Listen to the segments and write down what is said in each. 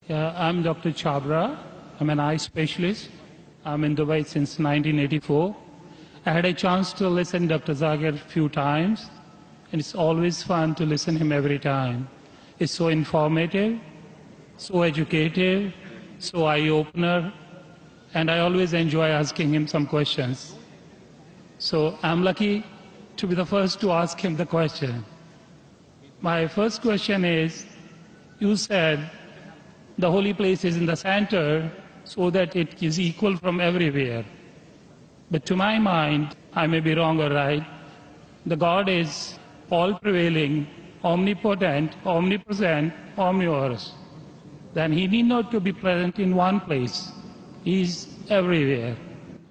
Yeah, I'm Dr. Chabra. I'm an eye specialist. I'm in Dubai since 1984. I had a chance to listen to Dr. Zakir a few times, and it's always fun to listen to him every time. It's so informative, so educative, so eye-opener, and I always enjoy asking him some questions. So I'm lucky to be the first to ask him the question. My first question is, you said the holy place is in the center so that it is equal from everywhere. But to my mind, I may be wrong or right, the God is all-prevailing, omnipotent, omnipresent, omnivorous. Then he need not to be present in one place. He is everywhere.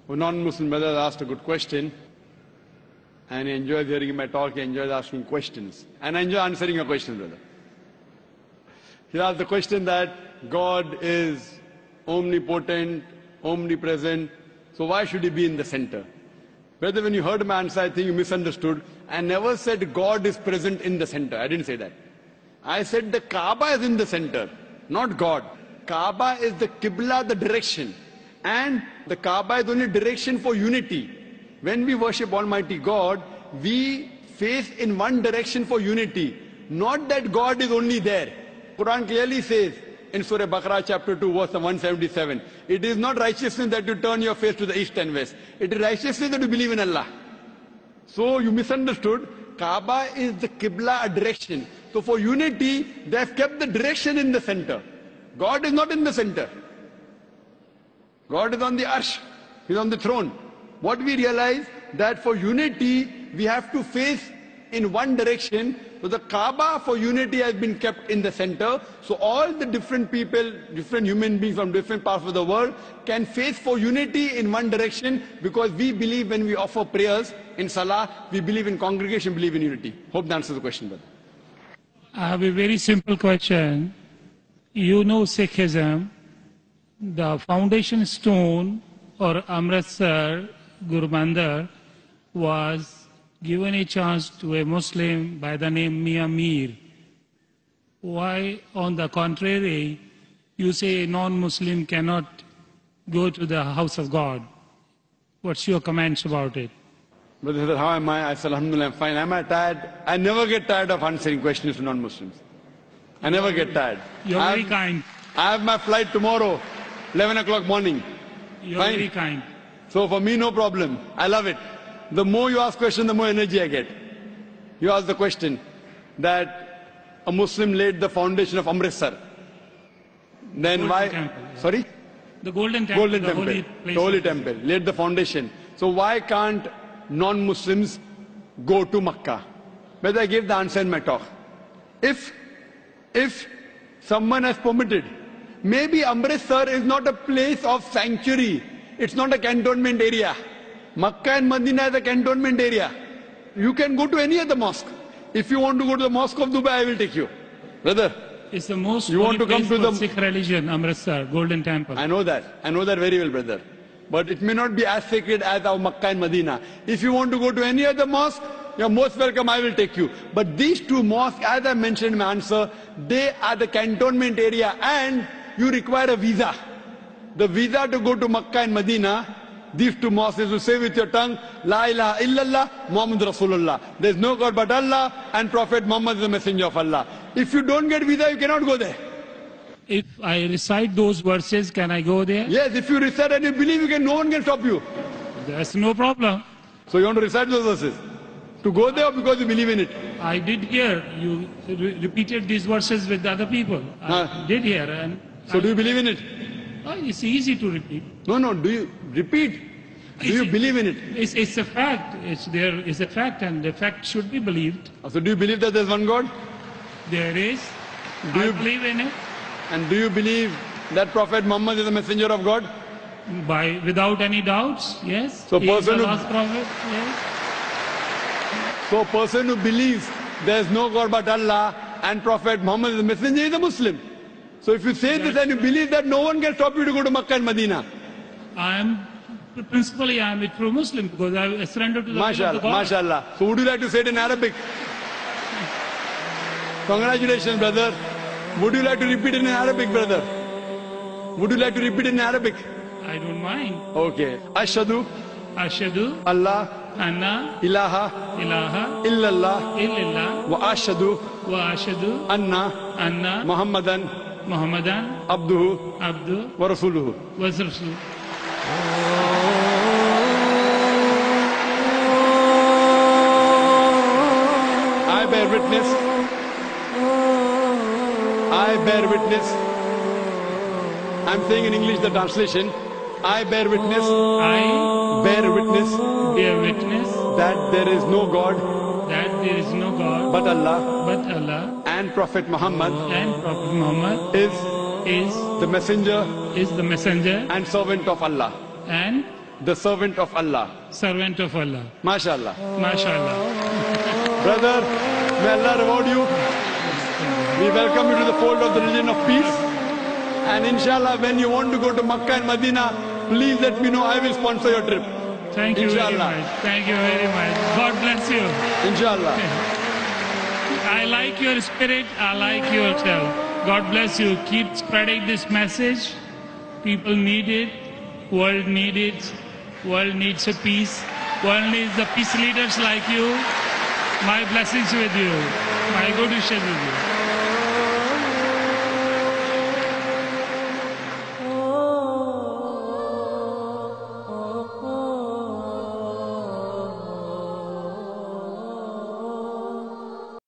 A non-Muslim brother asked a good question, and he enjoys hearing my talk, he enjoys asking questions. And I enjoy answering your question, brother. He asked the question that God is omnipotent, omnipresent, so why should he be in the center? Brother, when you heard my answer, I think you misunderstood. I never said God is present in the center. I didn't say that. I said the Kaaba is in the center, not God. Kaaba is the Qibla, the direction. And the Kaaba is only direction for unity. When we worship Almighty God, we face in one direction for unity. Not that God is only there. Quran clearly says in Surah Baqarah chapter 2 verse 177, it is not righteousness that you turn your face to the east and west. It is righteousness that you believe in Allah. So you misunderstood. Kaaba is the Qibla, a direction. So for unity, they have kept the direction in the center. God is not in the center. God is on the arsh. He is on the throne. What we realize that for unity, we have to face in one direction. So the Kaaba for unity has been kept in the center. So all the different people, different human beings from different parts of the world can face for unity in one direction, because we believe when we offer prayers in Salah, we believe in congregation, believe in unity. Hope that answers the question, brother. I have a very simple question. You know Sikhism, the foundation stone or Amritsar Guru Mandir was given a chance to a Muslim by the name Mia Mir. Why, on the contrary, you say a non-Muslim cannot go to the house of God? What's your comments about it? Brother, how am I? I said, Alhamdulillah, I'm fine. Am I tired? I never get tired of answering questions to non-Muslims. I never get tired. You're very kind. I have my flight tomorrow, 11 o'clock morning. You're Fine. very kind. So for me, no problem. I love it. The more you ask questions, the more energy I get. You ask the question that a Muslim laid the foundation of Amritsar. Then Golden why? Temple. Sorry? The Golden Temple. Golden Temple. Holy place. The Holy Temple. Laid the foundation. So why can't non-Muslims go to Makkah? Whether I gave the answer in my talk. If someone has permitted, maybe Amritsar is not a place of sanctuary. It's not a cantonment area. Makkah and Medina is a cantonment area. You can go to any other mosque. If you want to go to the mosque of Dubai, I will take you. Brother, it's the most you want to come to the Sikh religion, Amritsar, Golden Temple. I know that. I know that very well, brother. But it may not be as sacred as our Makkah and Medina. If you want to go to any other mosque, you're most welcome, I will take you. But these two mosques, as I mentioned in my answer, they are the cantonment area, and you require a visa. The visa to go to Makkah and Medina, these two mosques, is to say with your tongue, La ilaha illallah, Muhammad Rasulullah. There is no God but Allah, and Prophet Muhammad is the messenger of Allah. If you don't get visa, you cannot go there. If I recite those verses, can I go there? Yes, if you recite and you believe, no one can stop you. There's no problem. So you want to recite those verses? To go there or because you believe in it? I did hear you repeated these verses with other people. I did hear. And so do you believe in it? It's easy to repeat. No, do you repeat? Do you believe in it? It's a fact. It's a fact, and the fact should be believed. So do you believe that there's one God? There is. I believe in it. And do you believe that Prophet Muhammad is a messenger of God? Without any doubts, yes. So He is the last prophet, yes. So a person who believes there is no God but Allah and Prophet Muhammad is a messenger is a Muslim. So if you say this and you believe that, no one can stop you to go to Makkah and Medina. Principally I am a true Muslim because I surrendered to the will of the God. MashaAllah. So would you like to say it in Arabic? Congratulations, brother. Would you like to repeat it in Arabic, brother? Would you like to repeat in Arabic? I don't mind. Okay. Ashhadu Ashhadu Allah anna ilaha ilaha illallah illallah wa ashhadu wa ashhadu anna anna Muhammadan Muhammadan abduhu abdu wa rasuluhu. wa rasul. I bear witness. I bear witness. I'm saying in English the translation. I bear witness. I Bear witness bear witness that there is no God that there is no God but Allah but Allah, and Prophet Muhammad and Prophet Muhammad is is the messenger the messenger and servant of Allah. and The servant of Allah. servant of Allah. MashaAllah. MashaAllah. Brother, may Allah reward you. We welcome you to the fold of the religion of peace. And inshallah, when you want to go to Makkah and Medina, please let me know. I will sponsor your trip. Thank you very Inshallah. much. Thank you very much. God bless you. Inshallah. I like your spirit. I like yourself. God bless you. Keep spreading this message. People need it. World needs it. World needs a peace. World needs the peace leaders like you. My blessings with you. My good wishes with you.